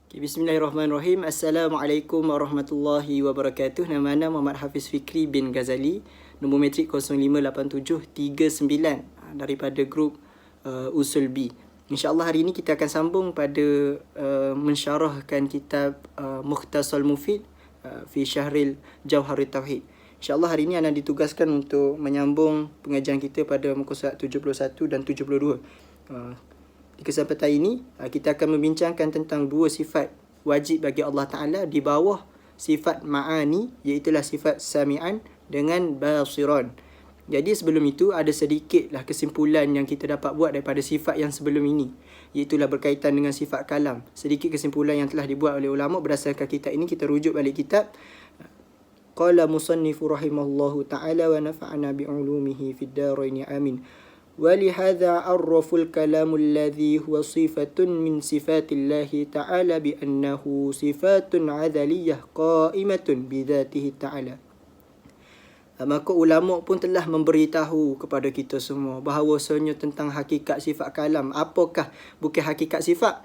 Okay, Bismillahirrahmanirrahim. Assalamualaikum warahmatullahi wabarakatuh. Nama anda Muhammad Hafiz Fikri bin Ghazali. Nombor metrik 058739 daripada grup Usul B. InsyaAllah hari ini kita akan sambung pada mensyarahkan kitab Mukhtasar Mufid fi Syahril Jawharut Tauhid. InsyaAllah hari ini anda ditugaskan untuk menyambung pengajian kita pada muka surat 71 dan 72. Di kesempatan ini, kita akan membincangkan tentang dua sifat wajib bagi Allah Ta'ala di bawah sifat ma'ani, iaitulah sifat sami'an dengan basiran. Jadi sebelum itu, ada sedikitlah kesimpulan yang kita dapat buat daripada sifat yang sebelum ini, iaitulah berkaitan dengan sifat kalam. Sedikit kesimpulan yang telah dibuat oleh ulama berdasarkan kitab ini, kita rujuk balik kitab. Qala musannifu rahimahullahu ta'ala wa nafa'ana bi'ulumihi fid daraini amin. ولهذا عرف الكلام الذي هو صفة من صفات الله تعالى بأنه صفات عذلية قائمة بذاته تعالى. Maka ulama pun telah memberitahu kepada kita semua bahawasanya tentang hakikat sifat kalam. Apakah, bukan hakikat sifat,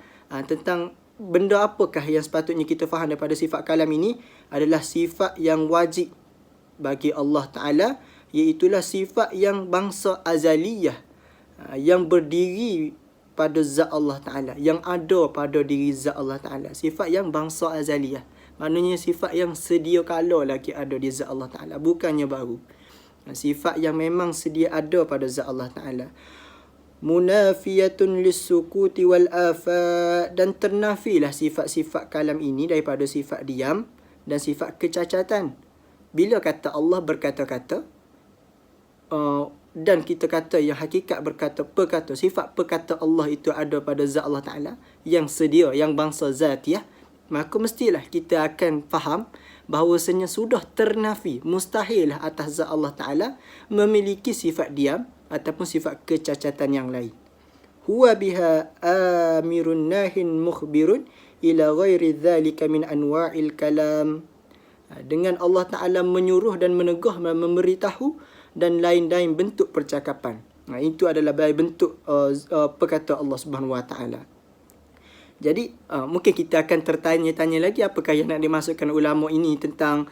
tentang benda apakah yang sepatutnya kita faham daripada sifat kalam ini adalah sifat yang wajib bagi Allah Ta'ala, iaitulah sifat yang bangsa azaliyah, yang berdiri pada zat Allah Ta'ala, yang ada pada diri zat Allah Ta'ala. Sifat yang bangsa azaliyah, maknanya sifat yang sedia kala lagi ada di zat Allah Ta'ala, bukannya baru. Sifat yang memang sedia ada pada zat Allah Ta'ala. Munafiyatun lissukuti wal afat, dan ternafilah sifat-sifat kalam ini daripada sifat diam dan sifat kecacatan. Bila kata Allah berkata-kata, dan kita kata yang hakikat perkata, sifat perkata Allah itu ada pada zat Allah Ta'ala yang sedia, yang bangsa zatiyah, maka mestilah kita akan faham bahawasanya sudah ternafi, mustahil atas zat Allah Ta'ala memiliki sifat diam ataupun sifat kecacatan yang lain. Huwa biha amirun nahin mukhbirun ila ghairi dhalika min anwa'il kalam. Dengan Allah Ta'ala menyuruh dan menegah, memberitahu dan lain-lain bentuk percakapan. Itu adalah bentuk perkata Allah Subhanahu Wa Ta'ala. Jadi mungkin kita akan tertanya-tanya lagi, apakah yang nak dimasukkan ulama ini tentang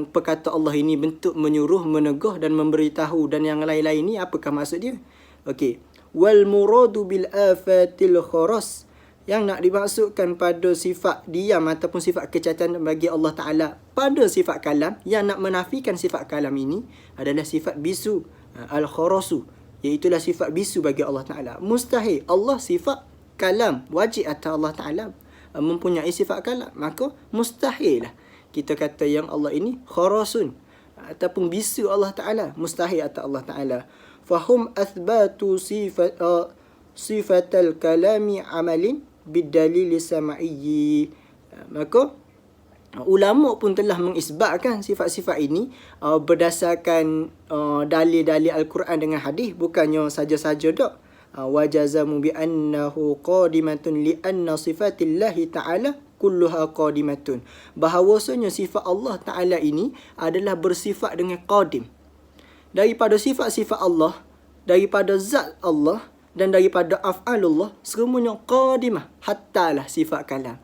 perkata Allah ini bentuk menyuruh, menegah dan memberitahu dan yang lain-lain ini, apakah maksud dia? Okey. Wal muradu bil afatil kharas, yang nak dimaksudkan pada sifat diam ataupun sifat kecacatan bagi Allah Ta'ala pada sifat kalam, yang nak menafikan sifat kalam ini adalah sifat bisu, al-kharasu, iaitulah sifat bisu bagi Allah Ta'ala. Mustahil Allah sifat kalam, wajib atas Allah Ta'ala mempunyai sifat kalam, maka mustahil lah kita kata yang Allah ini kharasun ataupun bisu Allah Ta'ala, mustahil atas Allah Ta'ala. Fahum athbatu sifatal kalami amalin bidalil sama'iyyi. Maka ulama pun telah mengisbatkan sifat-sifat ini berdasarkan dalil-dalil Al-Quran dengan hadis, bukannya saja-saja dak. Wajazamu bi annahu qadimatun li anna sifatillahi ta'ala kulluha qadimatun. Bahawasanya sifat Allah Ta'ala ini adalah bersifat dengan qadim. Daripada sifat-sifat Allah, daripada zat Allah dan daripada af'alullah, semuanya qadimah, hattalah sifat kalam.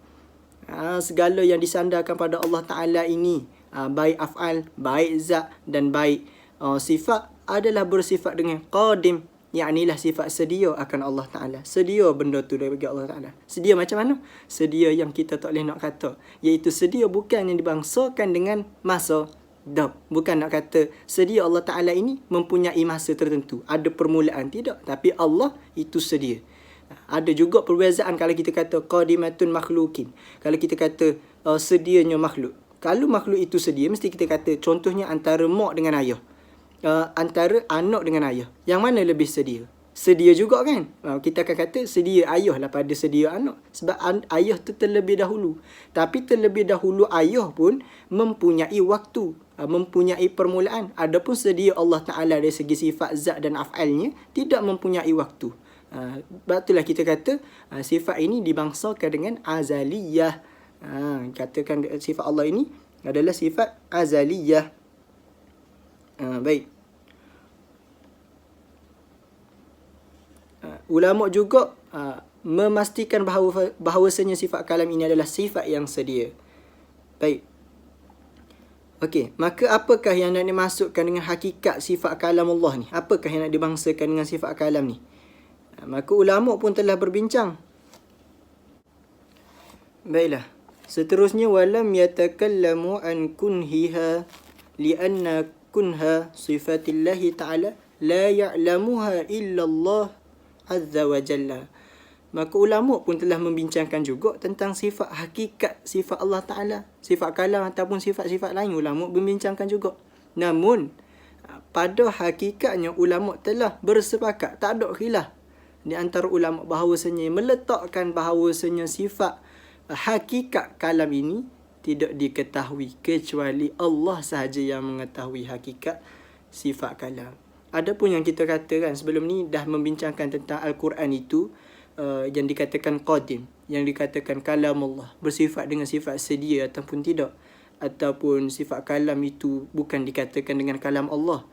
Segala yang disandarkan pada Allah Ta'ala ini, baik af'al, baik zat dan baik sifat, adalah bersifat dengan qadim, yaknilah sifat sedia akan Allah Ta'ala. Sedia benda tu daripada Allah Ta'ala. Sedia macam mana? Sedia yang kita tak boleh nak kata, iaitu sedia bukan yang dibangsakan dengan masa. Bukan nak kata sedia Allah Ta'ala ini mempunyai masa tertentu, ada permulaan, tidak. Tapi Allah itu sedia. Ada juga perbezaan kalau kita kata qadimatun makhlukin, kalau kita kata sedianya makhluk. Kalau makhluk itu sedia, mesti kita kata contohnya antara mak dengan ayah, antara anak dengan ayah, yang mana lebih sedia? Sedia juga kan? Kita akan kata sedia ayah lah pada sedia anak, sebab ayah tu terlebih dahulu. Tapi terlebih dahulu ayah pun mempunyai waktu, mempunyai permulaan. Adapun sedia Allah Ta'ala dari segi sifat zat dan af'alnya tidak mempunyai waktu. Sebab itulah kita kata sifat ini dibangsakan dengan azaliyah. Katakan sifat Allah ini adalah sifat azaliyah. Baik. Ulama juga memastikan bahawasanya sifat kalam ini adalah sifat yang sedia. Baik. Okey, maka apakah yang nak dimasukkan dengan hakikat sifat kalam Allah ni? Apakah yang nak dibangsakan dengan sifat kalam ni? Maka ulama pun telah berbincang. Baiklah. Seterusnya, walam yatakallamu an kunhiha lianna kunha sifatillahi ta'ala la ya'lamuha illa Allah azza wa jalla. Maka ulama pun telah membincangkan juga tentang sifat hakikat sifat Allah Ta'ala, sifat kalam ataupun sifat-sifat lain. Ulama membincangkan juga. Namun pada hakikatnya ulama telah bersepakat, tak ada khilaf di antara ulama bahawasanya meletakkan bahawasanya sifat hakikat kalam ini tidak diketahui kecuali Allah sahaja yang mengetahui hakikat sifat kalam. Adapun yang kita katakan sebelum ni dah membincangkan tentang Al-Quran itu, yang dikatakan qadim, yang dikatakan kalam Allah bersifat dengan sifat sedia ataupun tidak, ataupun sifat kalam itu bukan dikatakan dengan kalam Allah,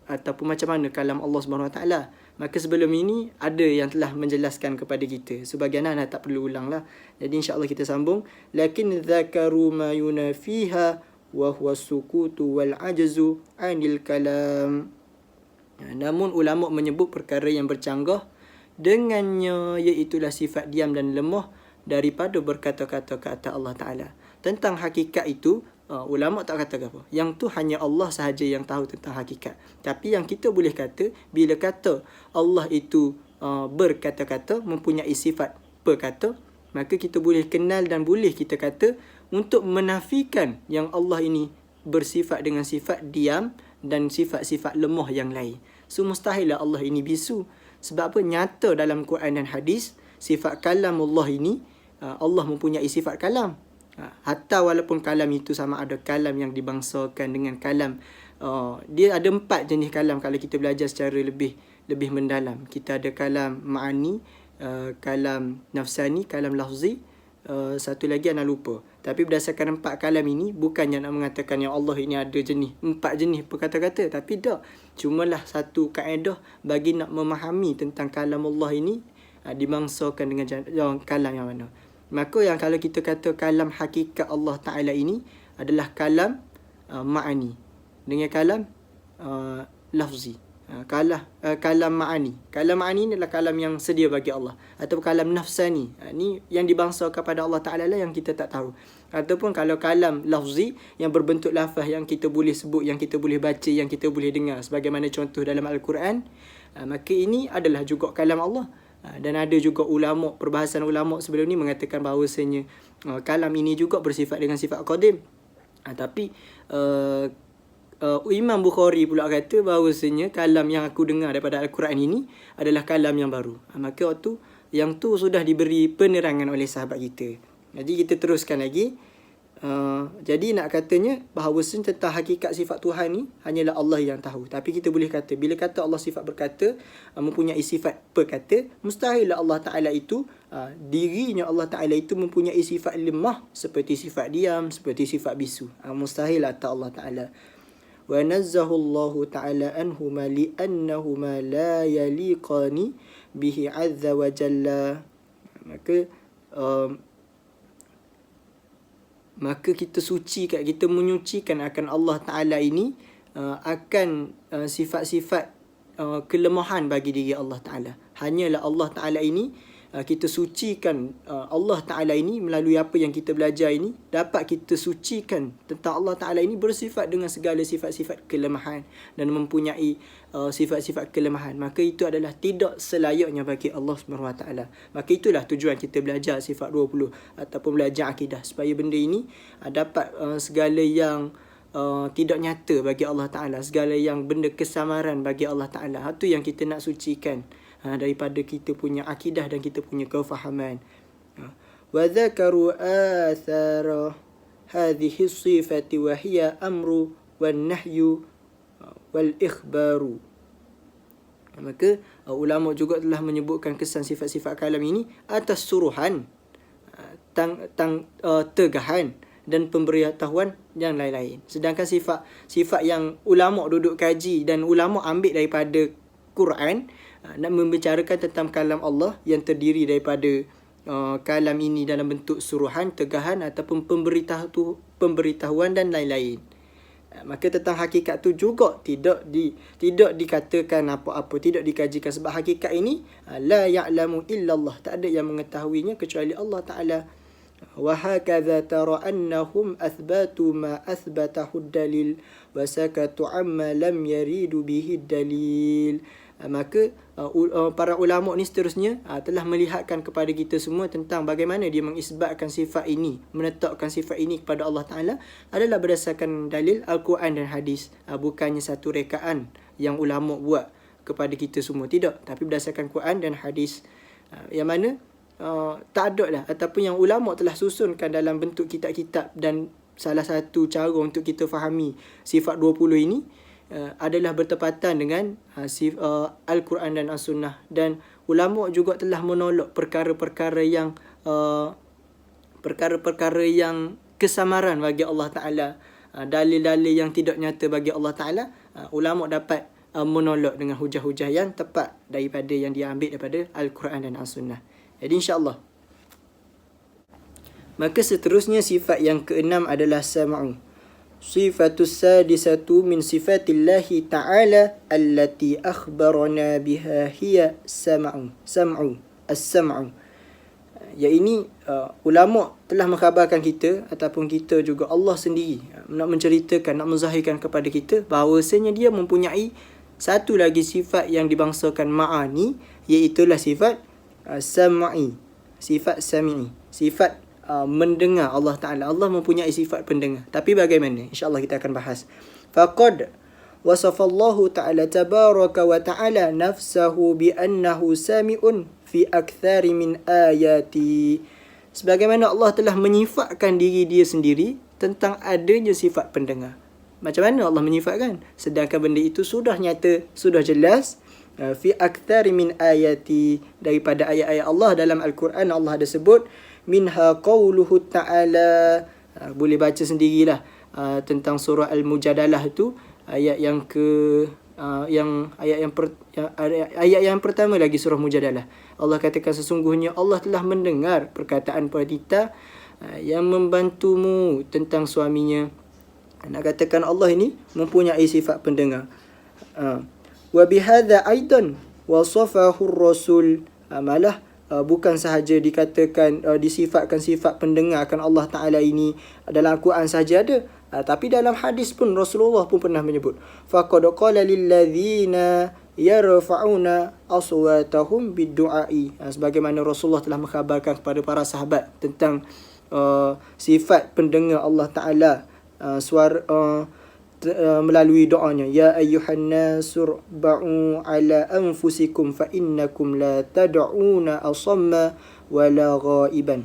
ataupun macam mana kalam Allah Subhanahu Wa Taala. Maka sebelum ini ada yang telah menjelaskan kepada kita. Sebahagian anda tak perlu ulang lah. Jadi insya-Allah kita sambung. Lakin dzakaru ma yunafiha wa huwa sukutu wal ajzu anil kalam. Namun ulama menyebut perkara yang bercanggah dengannya, iaitulah sifat diam dan lemah daripada berkata-kata kata Allah Ta'ala. Tentang hakikat itu, ulama tak kata apa. Yang tu hanya Allah sahaja yang tahu tentang hakikat. Tapi yang kita boleh kata, bila kata Allah itu berkata-kata, mempunyai sifat berkata, maka kita boleh kenal dan boleh kita kata untuk menafikan yang Allah ini bersifat dengan sifat diam dan sifat-sifat lemah yang lain. So mustahillah Allah ini bisu. Sebab apa? Nyata dalam Quran dan hadis, sifat kalam Allah ini, Allah mempunyai sifat kalam. Hatta walaupun kalam itu sama ada kalam yang dibangsakan dengan kalam, dia ada 4 jenis kalam kalau kita belajar secara lebih mendalam. Kita ada kalam ma'ani, kalam nafsani, kalam lafzi, satu lagi anak lupa. Tapi berdasarkan 4 kalam ini, bukannya nak mengatakan yang Allah ini ada 4 jenis perkata-kata, tapi tak. Cumalah satu kaedah bagi nak memahami tentang kalam Allah ini, dibangsakan dengan kalam yang mana. Maka yang kalau kita kata kalam hakikat Allah Ta'ala ini adalah kalam ma'ani dengan kalam lafzi. Kalam ma'ani. Kalam ma'ani ni adalah kalam yang sedia bagi Allah. Atau kalam nafsani. Ni yang dibangsa kepada Allah Ta'ala lah yang kita tak tahu. Ataupun kalau kalam lafzi yang berbentuk lafaz yang kita boleh sebut, yang kita boleh baca, yang kita boleh dengar. Sebagaimana contoh dalam Al-Quran. Maka ini adalah juga kalam Allah. Dan ada juga ulama, perbahasan ulama sebelum ni mengatakan bahawasanya kalam ini juga bersifat dengan sifat qadim. Tapi Imam Bukhari pula kata bahawasanya kalam yang aku dengar daripada Al-Quran ini adalah kalam yang baru. Maka waktu yang tu sudah diberi penerangan oleh sahabat kita. Jadi kita teruskan lagi. Jadi nak katanya bahawasanya tentang hakikat sifat Tuhan ni hanyalah Allah yang tahu. Tapi kita boleh kata, bila kata Allah sifat berkata, mempunyai sifat berkata, mustahil Allah Ta'ala itu, dirinya Allah Ta'ala itu mempunyai sifat lemah seperti sifat diam, seperti sifat bisu. Mustahil atas Allah Ta'ala. Wa nazzahu Allah Ta'ala anhuma li'annahuma la yaliqani bihi azza wa jalla. Maka kita kita menyucikan akan Allah Ta'ala ini akan sifat-sifat kelemahan bagi diri Allah Ta'ala. Hanyalah Allah Ta'ala ini, kita sucikan Allah Ta'ala ini melalui apa yang kita belajar ini, dapat kita sucikan tentang Allah Ta'ala ini bersifat dengan segala sifat-sifat kelemahan dan mempunyai sifat-sifat kelemahan. Maka itu adalah tidak selayaknya bagi Allah SWT. Maka itulah tujuan kita belajar sifat 20 ataupun belajar akidah, supaya benda ini dapat segala yang tidak nyata bagi Allah Ta'ala, segala yang benda kesamaran bagi Allah Ta'ala. Itu yang kita nak sucikan daripada kita punya akidah dan kita punya kefahaman. Wa dzakaru athara hadhihi sifati wa hiya amru wan nahyu wal ikhbaru. Maka ulama juga telah menyebutkan kesan sifat-sifat kalam ini atas suruhan, tegahan dan pemberitahuan yang lain-lain. Sedangkan sifat yang ulama duduk kaji dan ulama ambil daripada Quran, nak membicarakan tentang kalam Allah yang terdiri daripada kalam ini dalam bentuk suruhan, tegahan ataupun pemberitahuan dan lain-lain. Maka tentang hakikat tu juga tidak dikatakan apa-apa, tidak dikajikan, sebab hakikat ini la ya'lamu illallah, tak ada yang mengetahuinya kecuali Allah Taala. Wa hakadha tara annahum athbatu ma athbatahu dalil wa sakatu amma lam yaridu bihi dalil. Maka para ulama ni seterusnya telah melihatkan kepada kita semua tentang bagaimana dia mengisbatkan sifat ini, menetapkan sifat ini kepada Allah Ta'ala adalah berdasarkan dalil Al-Quran dan hadis. Bukannya satu rekaan yang ulama buat kepada kita semua, tidak, tapi berdasarkan Quran dan hadis, yang mana tak ada lah, ataupun yang ulama telah susunkan dalam bentuk kitab-kitab. Dan salah satu cara untuk kita fahami sifat 20 ini adalah bertepatan dengan Al-Quran dan As-Sunnah. Dan ulama juga telah menolak perkara-perkara yang kesamaran bagi Allah Ta'ala, dalil-dalil yang tidak nyata bagi Allah Ta'ala. Ulama dapat menolak dengan hujah-hujah yang tepat daripada yang dia ambil daripada Al-Quran dan As-Sunnah. Jadi insya-Allah. Maka seterusnya sifat yang keenam adalah sam'u. Sifatus sadisatu min sifatillahi ta'ala allati akhbarana biha hiya sam'u. As-sam'u. Ya, ini ulama telah mengkhabarkan kita, ataupun kita juga, Allah sendiri nak menceritakan, nak menzahirkan kepada kita bahawasanya dia mempunyai satu lagi sifat yang dibangsakan ma'ani, iaitulah sifat sam'i, sifat sami'i, sifat mendengar Allah Ta'ala. Allah mempunyai sifat pendengar. Tapi bagaimana? InsyaAllah kita akan bahas. Faqad wasafallahu ta'ala tabaraka wa ta'ala nafsahu bi'annahu sami'un fi akthari min ayati. Sebagaimana Allah telah menyifatkan diri dia sendiri tentang adanya sifat pendengar. Macam mana Allah menyifatkan? Sedangkan benda itu sudah nyata, sudah jelas. Fi akthari min ayati, daripada ayat-ayat Allah dalam Al-Quran. Allah ada sebut minha qawluhu ta'ala. Boleh baca sendirilah tentang surah Al-Mujadalah tu, ayat yang ayat yang pertama lagi surah Mujadalah. Allah katakan sesungguhnya Allah telah mendengar perkataan wanita yang membantumu tentang suaminya. Nak katakan Allah ini mempunyai sifat pendengar. Wa bihadza aidan wasafahu ar-rasul. Malah bukan sahaja dikatakan disifatkan sifat pendengar akan Allah Ta'ala ini dalam Al-Quran sahaja ada, tapi dalam hadis pun Rasulullah pun pernah menyebut, faqad qala lil ladzina yarfa'una aswatahum bid-du'a'i. Sebagaimana Rasulullah telah mengkhabarkan kepada para sahabat tentang sifat pendengar Allah Ta'ala, suara melalui doanya, ya ayyuhan nasur ba'u ala anfusikum fa innakum la tad'una asamma wala ghaiban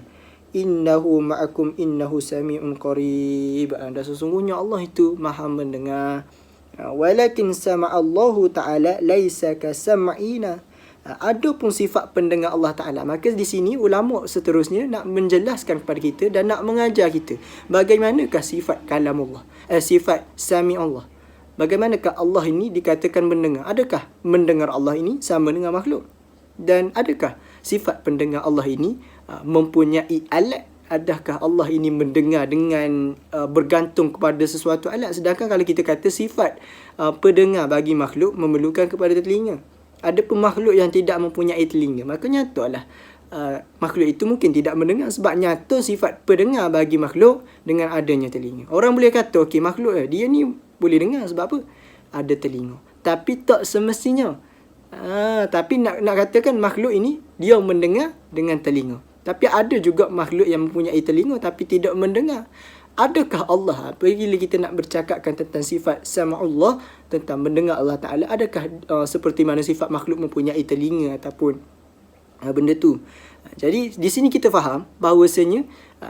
innahu ma'akum innahu sami'un qarib. Dan sesungguhnya Allah itu maha mendengar. Walakin sama'allahu ta'ala laisa kasam'ina. Adapun sifat pendengar Allah Ta'ala, maka di sini ulama seterusnya nak menjelaskan kepada kita dan nak mengajar kita bagaimanakah sifat kalam Allah, sifat sami Allah. Bagaimanakah Allah ini dikatakan mendengar? Adakah mendengar Allah ini sama dengan makhluk? Dan adakah sifat pendengar Allah ini mempunyai alat? Adakah Allah ini mendengar dengan bergantung kepada sesuatu alat? Sedangkan kalau kita kata sifat pendengar bagi makhluk memerlukan kepada telinga. Ada pemakhluk yang tidak mempunyai telinga, maka nyatalah makhluk itu mungkin tidak mendengar, sebab nyata sifat pendengar bagi makhluk dengan adanya telinga. Orang boleh kata okey, makhluk dia ni boleh dengar sebab apa? Ada telinga. Tapi tak semestinya. Tapi nak katakan makhluk ini dia mendengar dengan telinga. Tapi ada juga makhluk yang mempunyai telinga tapi tidak mendengar. Adakah Allah, apabila kita nak bercakapkan tentang sifat sam'ullah, tentang mendengar Allah Ta'ala, adakah seperti mana sifat makhluk mempunyai telinga ataupun benda tu? Jadi di sini kita faham bahawasanya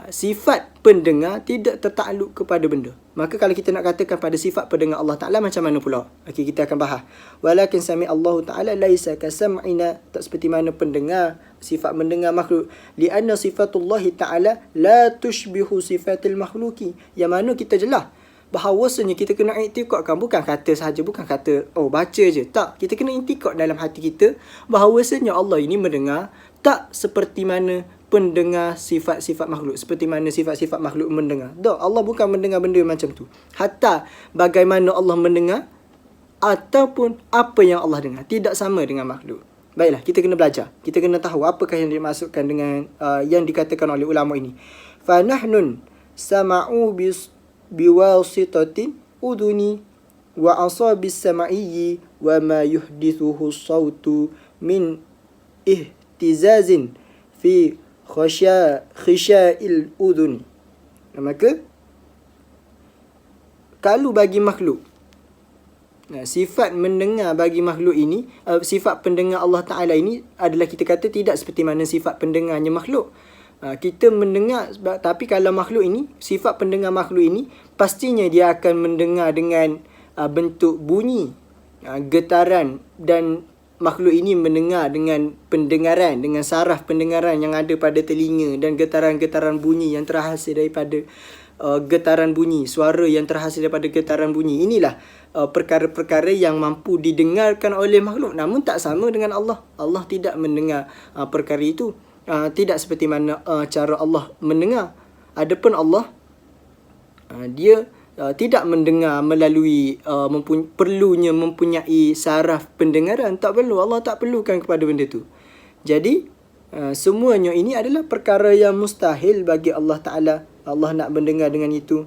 sifat pendengar tidak tertakluk kepada benda. Maka kalau kita nak katakan pada sifat pendengar Allah Ta'ala, macam mana pula? Okey, kita akan bahas. Walakin sami Allah Ta'ala laisa kasam'ina, tak seperti mana pendengar, sifat mendengar makhluk. Lianna sifatullah Ta'ala la tushbihu sifatil makhluki. Yang mana kita jelas Bahawasanya kita kena i'tiqadkan, bukan kata sahaja, bukan kata baca je. Tak, kita kena i'tiqad dalam hati kita bahawasanya Allah ini mendengar, tak seperti mana pendengar sifat-sifat makhluk, seperti mana sifat-sifat makhluk mendengar. Tak, Allah bukan mendengar benda macam tu. Hatta bagaimana Allah mendengar ataupun apa yang Allah dengar tidak sama dengan makhluk. Baiklah, kita kena belajar. Kita kena tahu apakah yang dimaksudkan dengan yang dikatakan oleh ulama ini. Fa nahnun sama'u biwasitatin uduni wa asabis sam'iyyi wa ma yuhdithuhu sawtu min ihtizazin fi khisha'il uduni. Maka kalau bagi makhluk, sifat mendengar bagi makhluk ini, sifat pendengar Allah Ta'ala ini adalah kita kata tidak seperti mana sifat pendengarnya makhluk. Kita mendengar, tapi kalau makhluk ini, sifat pendengar makhluk ini, pastinya dia akan mendengar dengan bentuk bunyi, getaran, dan makhluk ini mendengar dengan pendengaran, dengan saraf pendengaran yang ada pada telinga dan getaran-getaran bunyi yang terhasil daripada getaran bunyi, suara yang terhasil daripada getaran bunyi. Inilah perkara-perkara yang mampu didengarkan oleh makhluk, namun tak sama dengan Allah. Allah tidak mendengar perkara itu. Tidak seperti mana cara Allah mendengar. Adapun Allah, dia tidak mendengar melalui perlunya mempunyai saraf pendengaran. Tak perlu. Allah tak perlukan kepada benda tu. Jadi semuanya ini adalah perkara yang mustahil bagi Allah Ta'ala. Allah nak mendengar dengan itu.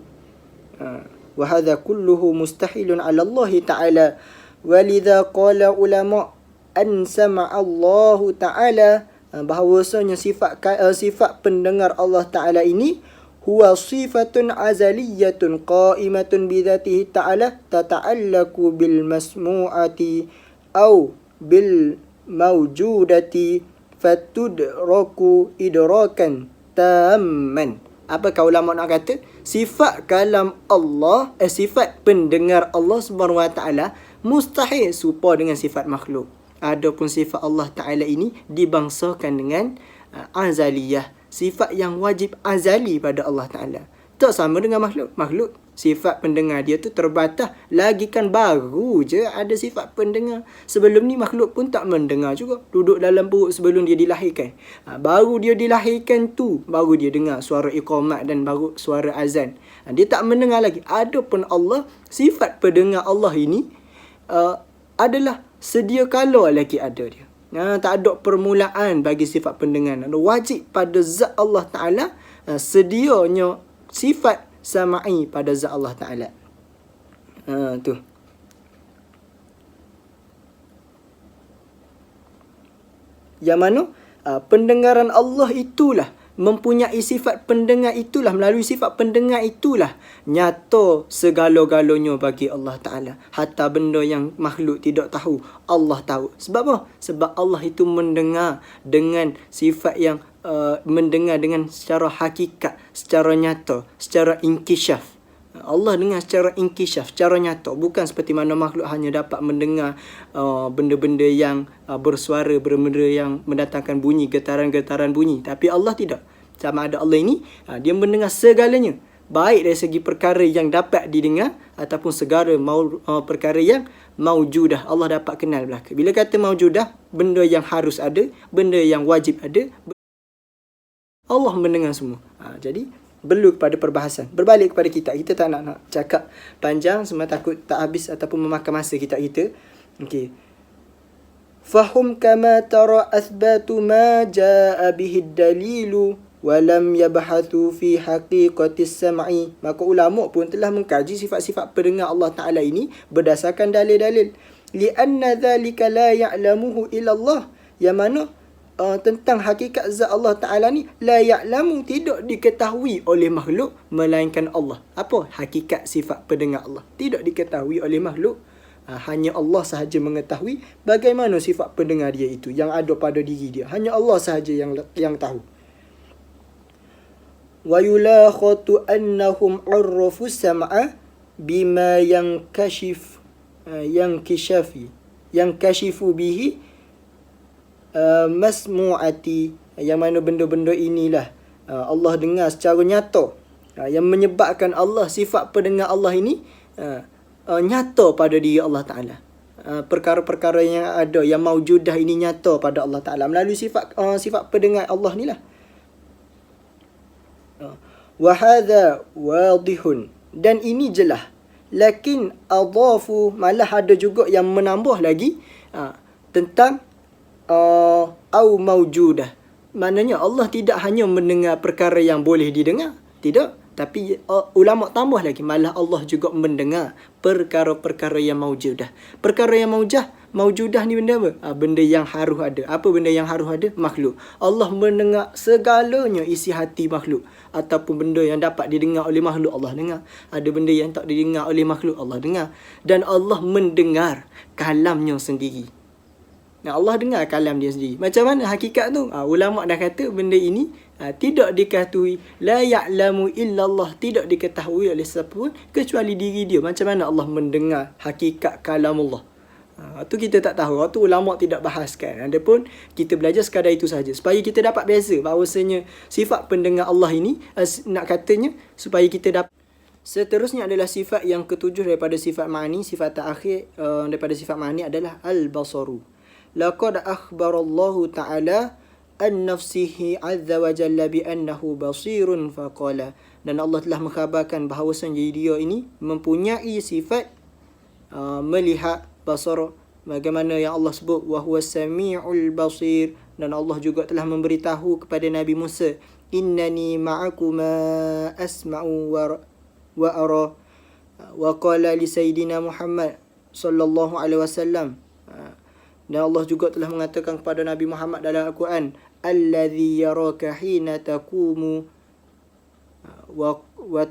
Wa hadha kulluhu mustahilun 'ala Allah Ta'ala. Walidha qala ulama an sama'a Allah Ta'ala, bahawasanya sifat pendengar Allah Ta'ala ini huwa sifatun azaliyatun qa'imatun bidzatihi ta'ala tata'allaku bil masmu'ati au bil mawjudati fatudraku idrakan tamman. Apakah ulama nak kata? Sifat kalam Allah, sifat pendengar Allah Subhanahu Wa Ta'ala mustahil serupa dengan sifat makhluk. Adapun sifat Allah Ta'ala ini dibangsakan dengan azaliyah, sifat yang wajib azali pada Allah Ta'ala. Tak sama dengan makhluk. Makhluk, sifat pendengar dia tu terbatas. Lagi kan baru je ada sifat pendengar. Sebelum ni makhluk pun tak mendengar juga. Duduk dalam perut sebelum dia dilahirkan. Baru dia dilahirkan tu, baru dia dengar suara iqamat dan baru suara azan. Dia tak mendengar lagi. Adapun Allah, sifat pendengar Allah ini adalah sedia kala lagi ada dia. Tak ada permulaan bagi sifat pendengar. Wajib pada zat Allah Ta'ala sedianya sifat sama'i pada zat Allah Ta'ala. Tu. Yang mana pendengaran Allah itulah, mempunyai sifat pendengar itulah, melalui sifat pendengar itulah nyata segala-galanya bagi Allah Ta'ala. Hatta benda yang makhluk tidak tahu, Allah tahu. Sebab apa? Sebab Allah itu mendengar dengan sifat yang mendengar dengan secara hakikat, secara nyata, secara inkishaf. Allah dengar secara inkishaf, secara nyata. Bukan seperti mana makhluk hanya dapat mendengar benda-benda yang bersuara, benda-benda yang mendatangkan bunyi, getaran-getaran bunyi. Tapi Allah tidak. Sama ada Allah ini, dia mendengar segalanya. Baik dari segi perkara yang dapat didengar ataupun segala perkara yang maujudah. Allah dapat kenal belaka. Bila kata maujudah, benda yang harus ada, benda yang wajib ada, Allah mendengar semua. Jadi perlu kepada perbahasan. Berbalik kepada kitab. Kita tak nak cakap panjang sebab takut tak habis ataupun memakan masa kitab kita. Okey. Fahum kama tara athbatu ma jaa bihi dalilu wa lam yabhathu fi haqiqati sam'i. Maka ulama pun telah mengkaji sifat-sifat pendengar Allah Ta'ala ini berdasarkan dalil-dalil. Lianna dhalika la ya'lamuhu illa Allah. Yang mana tentang hakikat zat Allah Ta'ala ni la ya'lamu, tidak diketahui oleh makhluk melainkan Allah. Apa hakikat sifat pendengar Allah? Tidak diketahui oleh makhluk. Hanya Allah sahaja mengetahui bagaimana sifat pendengar dia itu yang ada pada diri dia. Hanya Allah sahaja yang tahu. Wa yulakhatu annahum arrafu sam'a bima yankashifu bihi masmu'ati. Yang mana benda-benda inilah Allah dengar secara nyata. Yang menyebabkan Allah, sifat pendengar Allah ini nyata pada diri Allah Ta'ala. Perkara-perkara yang ada, yang maujudah ini nyata pada Allah Ta'ala melalui sifat pendengar Allah ni lah. Wa hadha wadihun, dan ini jelas. Lakin adhafu, malah ada juga yang menambah lagi tentang au maujudah. Maknanya Allah tidak hanya mendengar perkara yang boleh didengar, tidak, tapi ulama tambah lagi, malah Allah juga mendengar perkara-perkara yang maujudah. Perkara yang maujudah ni benda apa? Benda yang harus ada. Apa benda yang harus ada? Makhluk. Allah mendengar segalanya isi hati makhluk, ataupun benda yang dapat didengar oleh makhluk Allah dengar. Ada benda yang tak didengar oleh makhluk Allah dengar. Dan Allah mendengar kalamnya sendiri. Allah dengar kalam dia sendiri. Macam mana hakikat tu? Ulama dah kata benda ini tidak diketahui. La ya'lamu illallah, tidak diketahui oleh siapa pun kecuali diri dia. Macam mana Allah mendengar hakikat kalam Allah? Tu kita tak tahu. Tu ulama tidak bahaskan. Adapun kita belajar sekadar itu saja, supaya kita dapat biasa bahawasanya sifat pendengar Allah ini, nak katanya supaya kita dapat. Seterusnya adalah sifat yang ketujuh daripada sifat ma'ani. Sifat terakhir daripada sifat ma'ani adalah al-basaru. Laqad akhbarallahu ta'ala an nafsihi azza wa jalla bi annahu basirun faqala. Dan Allah telah mengkhabarkan bahawasanya dia ini mempunyai sifat melihat, basar, bagaimana yang Allah sebut wa huwas samiul basir. Dan Allah juga telah memberitahu kepada Nabi Musa, innani ma'akuma asma'u wa ara. Wa qala li sayyidina Muhammad sallallahu alaihi wasallam. Dan Allah juga telah mengatakan kepada Nabi Muhammad dalam Al-Quran, alladhi yaraka hina taqumu wa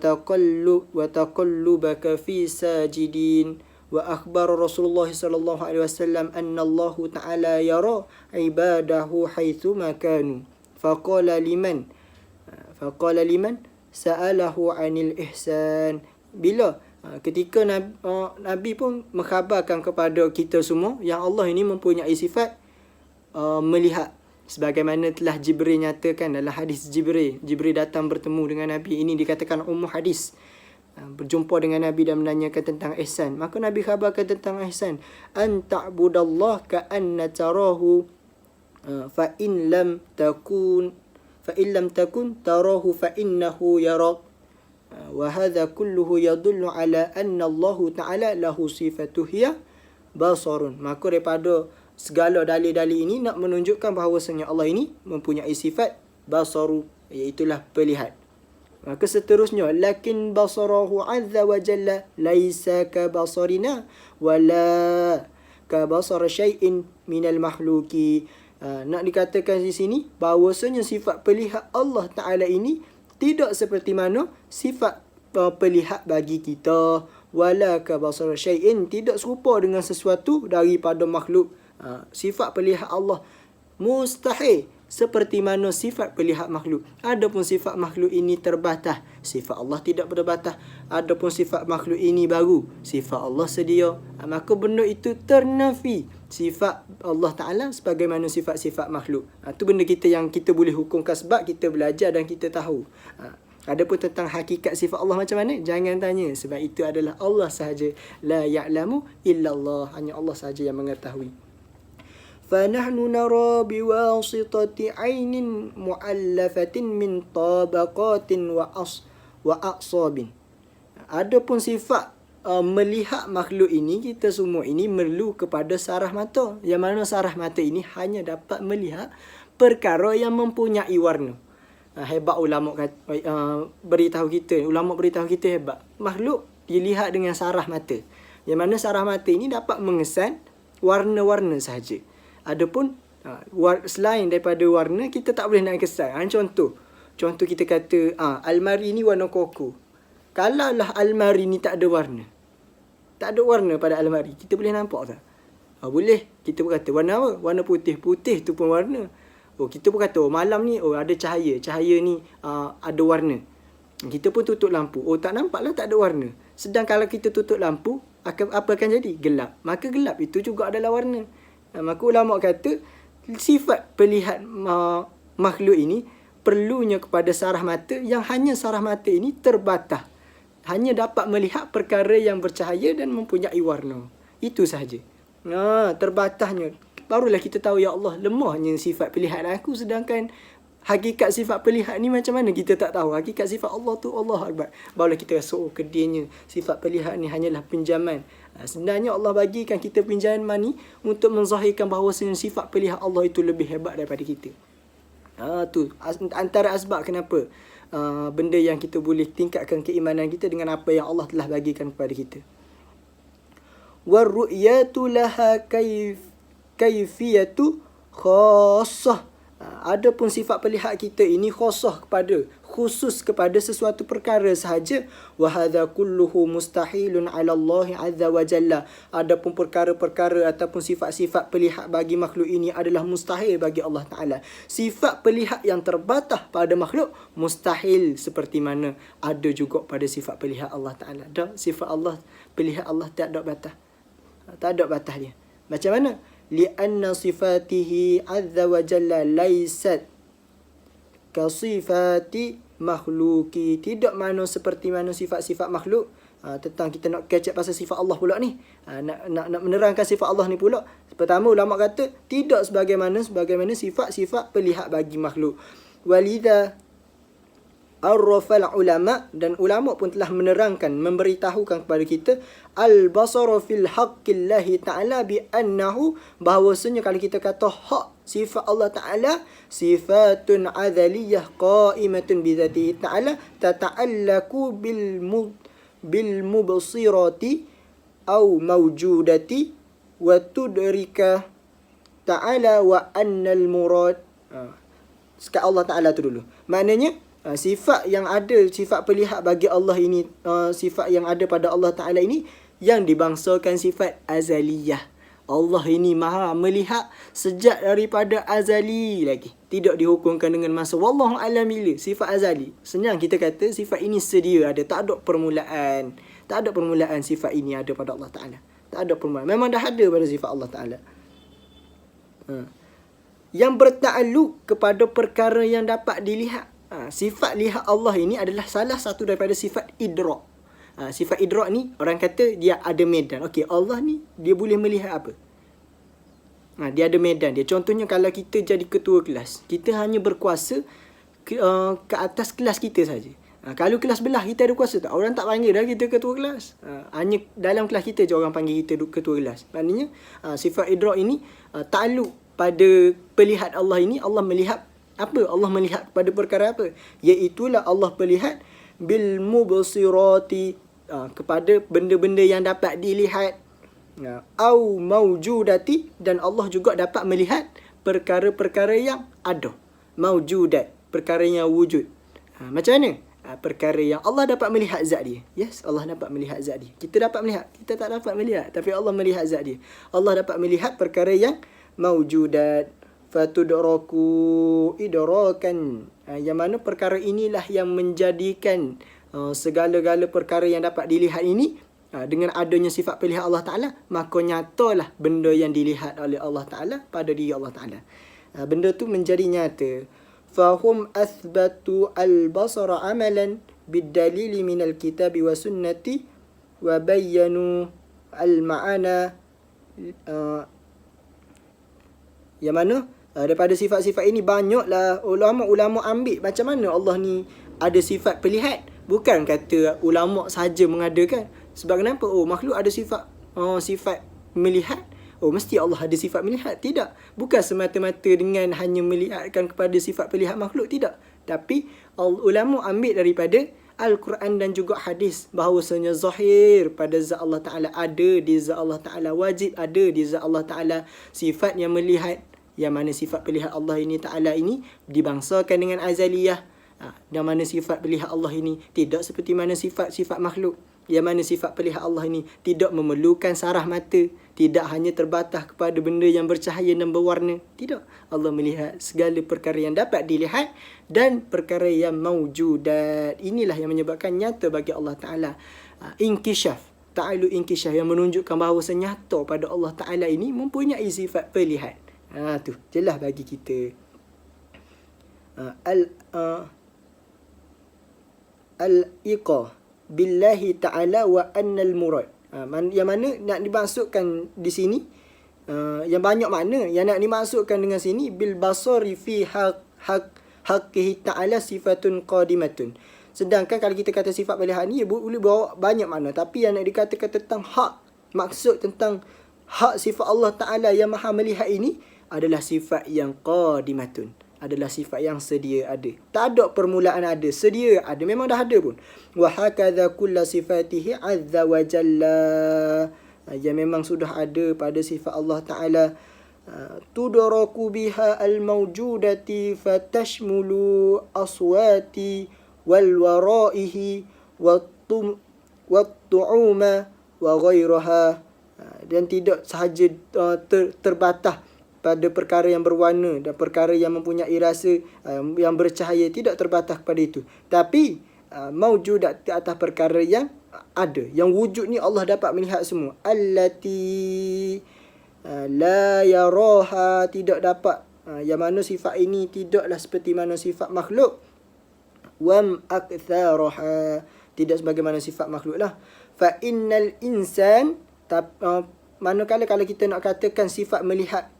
taqallubaka fi sajidin. Wa akhbara Rasulullah sallallahu alaihi wasallam anna Allah ta'ala yara ibadahu haitsu ma kanu. Faqala liman sa'alahu 'anil ihsan. Bila ketika Nabi pun mengkhabarkan kepada kita semua yang Allah ini mempunyai sifat melihat, sebagaimana telah Jibril nyatakan dalam hadis Jibril datang bertemu dengan Nabi. Ini dikatakan umum hadis, berjumpa dengan Nabi dan menanyakan tentang ihsan. Maka Nabi khabarkan tentang ihsan, an ta'budallah ka'anna tarahu fa in lam takun tarahu fa innahu yarak. Wa hadha kulluhu yadullu ala anna Allah Ta'ala lahu sifatu hiya basarun. Maka daripada segala dalil-dalil ini nak menunjukkan bahawasanya Allah ini mempunyai sifat basaru, iaitulah pelihat. Maka seterusnya, lakin basarahu azza wa jalla laisa ka basarina wala ka basar syai'in minal makhluki. Nak dikatakan di sini bahawasanya sifat pelihat Allah Ta'ala ini tidak seperti mana sifat pelihat bagi kita. Wala ka basar syai'in, tidak serupa dengan sesuatu daripada makhluk. Sifat pelihat Allah mustahil seperti mana sifat pelihat makhluk. Adapun sifat makhluk ini terbatas, sifat Allah tidak terbatas. Adapun sifat makhluk ini baru, sifat Allah sedia. Maka benda itu ternafi sifat Allah Ta'ala sebagaimana sifat-sifat makhluk. Itu benda kita yang kita boleh hukumkan sebab kita belajar dan kita tahu. Adapun tentang hakikat sifat Allah macam mana, jangan tanya, sebab itu adalah Allah sahaja. La ya'lamu illallah, hanya Allah sahaja yang mengetahui. فَنَحْنُ نَرَى بِوَاسِطَةِ عَيْنٍ مُعَلَّفَةٍ مِنْ طَابَقَاتٍ وَأَعْصَابٍ. Adapun sifat melihat makhluk ini, kita semua ini merlu kepada sarah mata. Yang mana sarah mata ini hanya dapat melihat perkara yang mempunyai warna. Hebat ulama beritahu kita, hebat. Makhluk dilihat dengan sarah mata. Yang mana sarah mata ini dapat mengesan warna-warna sahaja. Adapun selain daripada warna, kita tak boleh nak kesan. Contoh kita kata almari ni warna koko. Kalaulah almari ni tak ada warna pada almari, kita boleh nampak tak? Boleh. Kita pun kata warna apa? Warna putih. Putih tu pun warna. Kita pun kata malam ni ada cahaya. Cahaya ni ada warna. Kita pun tutup lampu. Tak nampak lah, tak ada warna. Sedang kalau kita tutup lampu, apa akan jadi? Gelap. Maka gelap itu juga adalah warna. Maka ulama kata sifat pelihat makhluk ini perlunya kepada saraf mata yang hanya saraf mata ini terbatas. Hanya dapat melihat perkara yang bercahaya dan mempunyai warna. Itu sahaja. Terbatasnya. Barulah kita tahu, ya Allah, lemahnya sifat penglihatan aku, sedangkan hakikat sifat penglihatan ni macam mana kita tak tahu. Hakikat sifat Allah tu Allah Akbar. Barulah kita rasa, kedihnya sifat penglihatan ni hanyalah pinjaman. Sebenarnya Allah bagikan kita pinjaman ni untuk menzahirkan bahawasanya sifat penglihatan Allah itu lebih hebat daripada kita. Tu antara asbab kenapa benda yang kita boleh tingkatkan keimanan kita dengan apa yang Allah telah bagikan kepada kita. Warru'yatu laha kaifiyatu khassah. Adapun sifat pelihat kita ini khusus kepada sesuatu perkara sahaja. Wa hadza kulluhu mustahilun 'ala Allah 'azza wa jalla. Adapun perkara-perkara ataupun sifat-sifat pelihat bagi makhluk ini adalah mustahil bagi Allah Taala. Sifat pelihat yang terbatas pada makhluk mustahil, seperti mana ada juga pada sifat pelihat Allah Taala. Dan sifat Allah, pelihat Allah tak ada batas. Tak ada batas dia. Macam mana? Lianna sifatihi azza wa jalla laysat ka sifati makhluki. Tidak mana seperti mana sifat-sifat makhluk. Tentang kita nak catch up pasal sifat Allah pula ni. Nak menerangkan sifat Allah ni pula. Pertama, ulama kata tidak sebagaimana sifat-sifat pelihat bagi makhluk. Walidha arrafal ulama, dan ulama pun telah menerangkan, memberitahukan kepada kita al-basara fil haqqillahi ta'ala bi annahu, bahawasanya kalau kita kata hak sifat Allah Ta'ala sifatun azaliyah qa'imatun bi dzatihi ta'ala tata'allaku bil mubsirati au mawjudati wa tudrika ta'ala wa annal murad. Sekat Allah Ta'ala tu dulu. Maknanya sifat yang ada, sifat pelihat bagi Allah ini, sifat yang ada pada Allah Ta'ala ini yang dibangsakan sifat azaliyah. Allah ini maha melihat sejak daripada azali lagi. Tidak dihukumkan dengan masa. Wallahu a'lam bila. Sifat azali. Senang kita kata sifat ini sedia ada. Tak ada permulaan. Tak ada permulaan sifat ini ada pada Allah Ta'ala. Tak ada permulaan. Memang dah ada pada sifat Allah Ta'ala. Yang bertakluk kepada perkara yang dapat dilihat. Sifat lihat Allah ini adalah salah satu daripada sifat idrak. Sifat idrak ni orang kata dia ada medan. Okey, Allah ni dia boleh melihat apa? Dia ada medan dia. Contohnya kalau kita jadi ketua kelas, kita hanya berkuasa ke atas kelas kita saja. Kalau kelas belah kita ada kuasa tak? Orang tak panggil dah kita ketua kelas. Hanya dalam kelas kita je orang panggil kita ketua kelas. Maknanya sifat idrak ini takluk pada pelihat Allah ini. Allah melihat apa? Allah melihat kepada perkara apa? Iaitulah Allah melihat bil mubsirati, kepada benda-benda yang dapat dilihat, au mawjudati, dan Allah juga dapat melihat perkara-perkara yang ada. Mawjudat, perkara yang wujud. Macam mana? Perkara yang Allah dapat melihat zat dia. Yes, Allah dapat melihat zat dia. Kita dapat melihat, kita tak dapat melihat, tapi Allah melihat zat dia. Allah dapat melihat perkara yang mawjudat. Fatudraku idrakan, yang mana perkara inilah yang menjadikan segala-gala perkara yang dapat dilihat ini dengan adanya sifat pilihan Allah Ta'ala, maka nyatalah benda yang dilihat oleh Allah Ta'ala pada diri Allah Ta'ala. Benda tu menjadi nyata. Fahum athbatu al-basara amalan bid-dalili minal kitabi wa sunnati wa bayyanu al-ma'ana, yang mana daripada sifat-sifat ini banyaklah ulama-ulama ambil macam mana Allah ni ada sifat pelihat. Bukan kata ulama saja mengadakan. Sebab kenapa? Makhluk ada sifat sifat melihat. Mesti Allah ada sifat melihat. Tidak. Bukan semata-mata dengan hanya melihatkan kepada sifat pelihat makhluk. Tidak. Tapi ulama ambil daripada Al-Quran dan juga hadis bahawasanya zahir pada zat Allah Ta'ala ada di zat Allah Ta'ala, wajib ada di zat Allah Ta'ala sifat yang melihat, yang mana sifat pelihat Allah ini Ta'ala ini dibangsakan dengan azaliyah. Dan mana sifat pelihat Allah ini tidak seperti mana sifat-sifat makhluk. Yang mana sifat pelihat Allah ini tidak memerlukan saraf mata, tidak hanya terbatas kepada benda yang bercahaya dan berwarna. Tidak. Allah melihat segala perkara yang dapat dilihat dan perkara yang mawjudat. Inilah yang menyebabkan nyata bagi Allah Ta'ala inkishaf, ta'alu inkishaf, yang menunjukkan bahawa nyata pada Allah Ta'ala ini mempunyai sifat pelihat. Tu jelas bagi kita. al-iqa billahi ta'ala wa annal murad. Yang mana nak dimaksudkan di sini, yang banyak makna yang nak dimaksudkan dengan sini, bil basari fi haqqihi ta'ala sifatun qadimatun. Sedangkan kalau kita kata sifat melihat ni boleh bawa banyak makna, tapi yang nak dikatakan tentang hak, maksud tentang hak sifat Allah Ta'ala yang maha melihat ini adalah sifat yang qadimatun, adalah sifat yang sedia ada. Tak ada permulaan ada, sedia ada, memang dah ada pun. Wa hakadha kulla sifatihi azza wa jalla, yang memang sudah ada pada sifat Allah Ta'ala. Tudraku biha al-mawjudati fatashmulu aswati wal waraihi wat-tu'uma wa ghairaha. Dan tidak sahaja terbatas pada perkara yang berwarna dan perkara yang mempunyai rasa, yang bercahaya, tidak terbatas pada itu. Tapi maujudat di atas perkara yang ada, yang wujud ni Allah dapat melihat semua. Allati la yaraha, tidak dapat, yang mana sifat ini tidaklah seperti mana sifat makhluk. Wam aktharaha, tidak sebagaimana sifat makhluk lah. Fa innal insan, manakala kalau kita nak katakan sifat melihat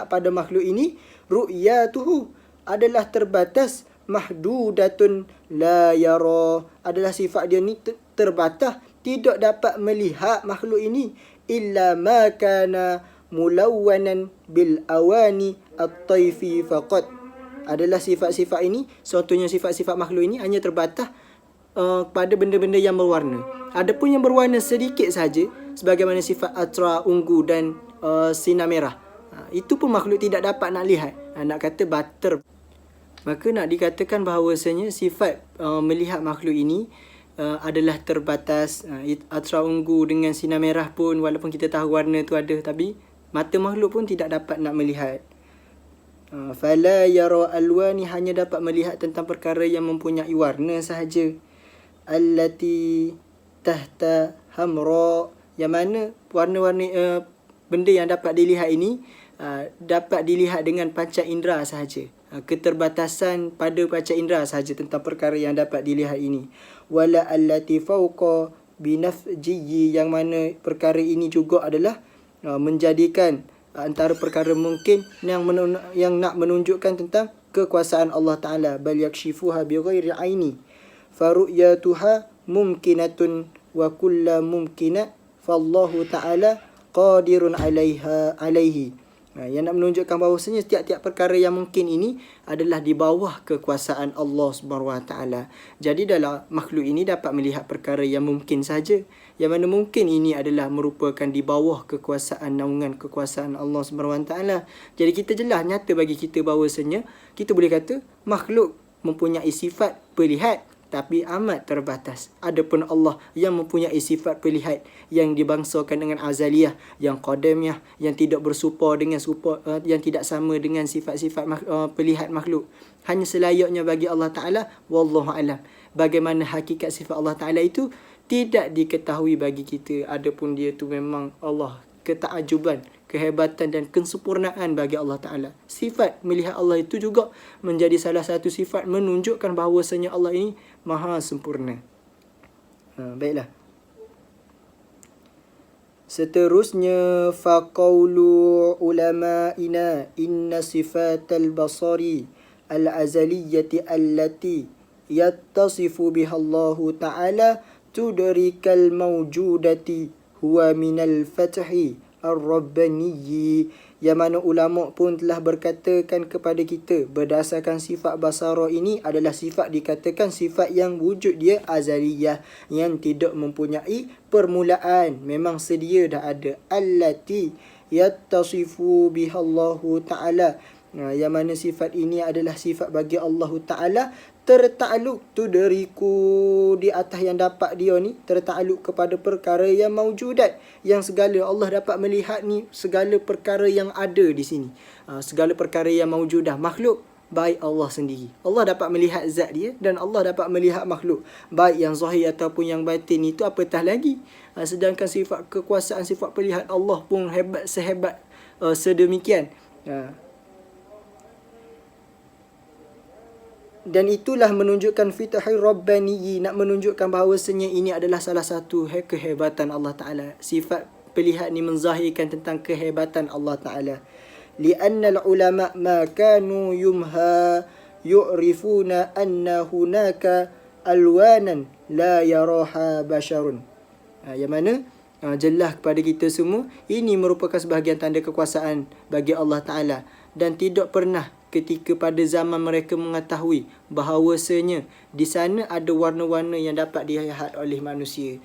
pada makhluk ini, ru'yatuhu adalah terbatas, mahdudatun la yara, adalah sifat dia ni terbatas, tidak dapat melihat makhluk ini, illa ma kana mulawwanan bil awani at-taifi faqat. Adalah sifat-sifat ini, contohnya sifat-sifat makhluk ini hanya terbatas pada benda-benda yang berwarna. Adapun yang berwarna sedikit saja, sebagaimana sifat atra, ungu dan sinar merah, itu pun makhluk tidak dapat nak lihat, nak kata bater. Maka nak dikatakan bahawasanya sifat melihat makhluk ini adalah terbatas. Atra, ungu dengan sinar merah pun, walaupun kita tahu warna tu ada, tapi mata makhluk pun tidak dapat nak melihat. Fala yara alwani, hanya dapat melihat tentang perkara yang mempunyai warna sahaja. Allati tahta hamra, yang mana warna-warna benda yang dapat dilihat ini dapat dilihat dengan panca indera sahaja. Keterbatasan pada panca indera sahaja tentang perkara yang dapat dilihat ini. Wala allati fawqa binafjiyi, yang mana perkara ini juga adalah menjadikan antara perkara mungkin yang nak menunjukkan tentang kekuasaan Allah Ta'ala. Bal yakshifuha bi ghairi aini faru'yatuha mumkinatun wa kulla mumkinat fallahu ta'ala qadirun alaihi. Yang nak menunjukkan bahawasanya setiap-tiap perkara yang mungkin ini adalah di bawah kekuasaan Allah Subhanahu Wa Taala. Jadi dalam makhluk ini dapat melihat perkara yang mungkin saja, yang mana mungkin ini adalah merupakan di bawah kekuasaan, naungan kekuasaan Allah Subhanahu Wa Taala. Jadi kita jelas nyata bagi kita bahawasanya kita boleh kata makhluk mempunyai sifat pelihat, tapi amat terbatas. Adapun Allah yang mempunyai sifat pelihat yang dibangsakan dengan azaliyah, yang qadamiyah, yang tidak berserupa dengan yang tidak sama dengan sifat-sifat pelihat makhluk. Hanya selayaknya bagi Allah Ta'ala, wallahu alam. Bagaimana hakikat sifat Allah Ta'ala itu tidak diketahui bagi kita. Adapun dia tu memang Allah, ketaajuban, kehebatan dan kesempurnaan bagi Allah Ta'ala. Sifat melihat Allah itu juga menjadi salah satu sifat menunjukkan bahawasanya Allah ini maha sempurna. Baiklah. Seterusnya, faqaulu ulama'ina inna sifatal basari al-azaliyyati allati yattasifu biha Allah Ta'ala tudrikal mawjudati huwa minal fathi ar-rabbaniyyi, yang mana ulama pun telah berkatakan kepada kita berdasarkan sifat basara ini adalah sifat dikatakan sifat yang wujud dia azaliyah, yang tidak mempunyai permulaan, memang sedia dah ada. Allati yattasifu biha Allah Ta'ala, yang mana sifat ini adalah sifat bagi Allah Ta'ala tertakluk tudriku, di atas yang dapat dia ni tertakluk kepada perkara yang maujudat, yang segala Allah dapat melihat ni segala perkara yang ada di sini, segala perkara yang maujudah, makhluk baik Allah sendiri. Allah dapat melihat zat dia dan Allah dapat melihat makhluk, baik yang zahir ataupun yang batin, itu apatah lagi. Sedangkan sifat kekuasaan, sifat pelihat Allah pun sehebat sedemikian. Dan itulah menunjukkan fitahul rabbani, nak menunjukkan bahawasanya ini adalah salah satu kehebatan Allah Ta'ala. Sifat pelihat ni menzahirkan tentang kehebatan Allah Ta'ala. Lianna al-ulama ma kanu yumha yu'rifuna anna hunaka alwanan la yaraha basharun. Yang mana jelas kepada kita semua, ini merupakan sebahagian tanda kekuasaan bagi Allah Ta'ala. Dan tidak pernah ketika pada zaman mereka mengetahui bahawasanya di sana ada warna-warna yang dapat dilihat oleh manusia.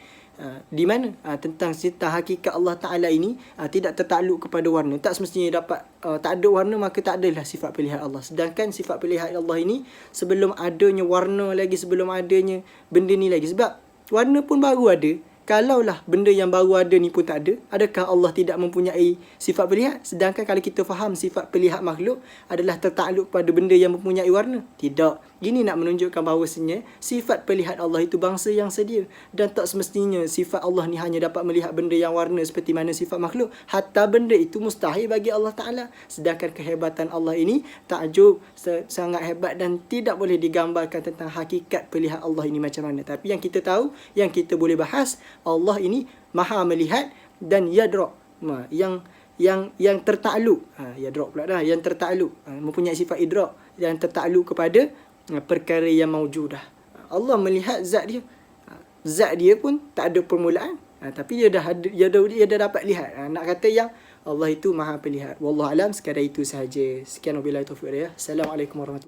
Di mana? Tentang hakikat Allah Ta'ala ini tidak tertakluk kepada warna. Tak semestinya dapat, tak ada warna maka tak adalah sifat pelihat Allah. Sedangkan sifat pelihat Allah ini sebelum adanya warna lagi, sebelum adanya benda ni lagi. Sebab warna pun baru ada. Kalaulah benda yang baru ada ni pun tak ada, adakah Allah tidak mempunyai sifat pelihat? Sedangkan kalau kita faham sifat pelihat makhluk adalah tertakluk pada benda yang mempunyai warna. Tidak. Ini nak menunjukkan bahawasanya sifat pelihat Allah itu bangsa yang sedia. Dan tak semestinya sifat Allah ni hanya dapat melihat benda yang warna seperti mana sifat makhluk. Hatta benda itu mustahil bagi Allah Ta'ala. Sedangkan kehebatan Allah ini takjub, sangat hebat dan tidak boleh digambarkan tentang hakikat pelihat Allah ini macam mana. Tapi yang kita tahu, yang kita boleh bahas, Allah ini maha melihat dan yadra, yang tertakluk, yadra pula dah, yang tertakluk, mempunyai sifat idrak yang tertakluk kepada perkara yang maujudah. Allah melihat zat dia. Zat dia pun tak ada permulaan, tapi dia dah dapat lihat. Nak kata yang Allah itu maha pelihat. Wallahu alam, sekadar itu sahaja. Sekian wabillahi taufiq. Assalamualaikum warahmatullahi wabarakatuh.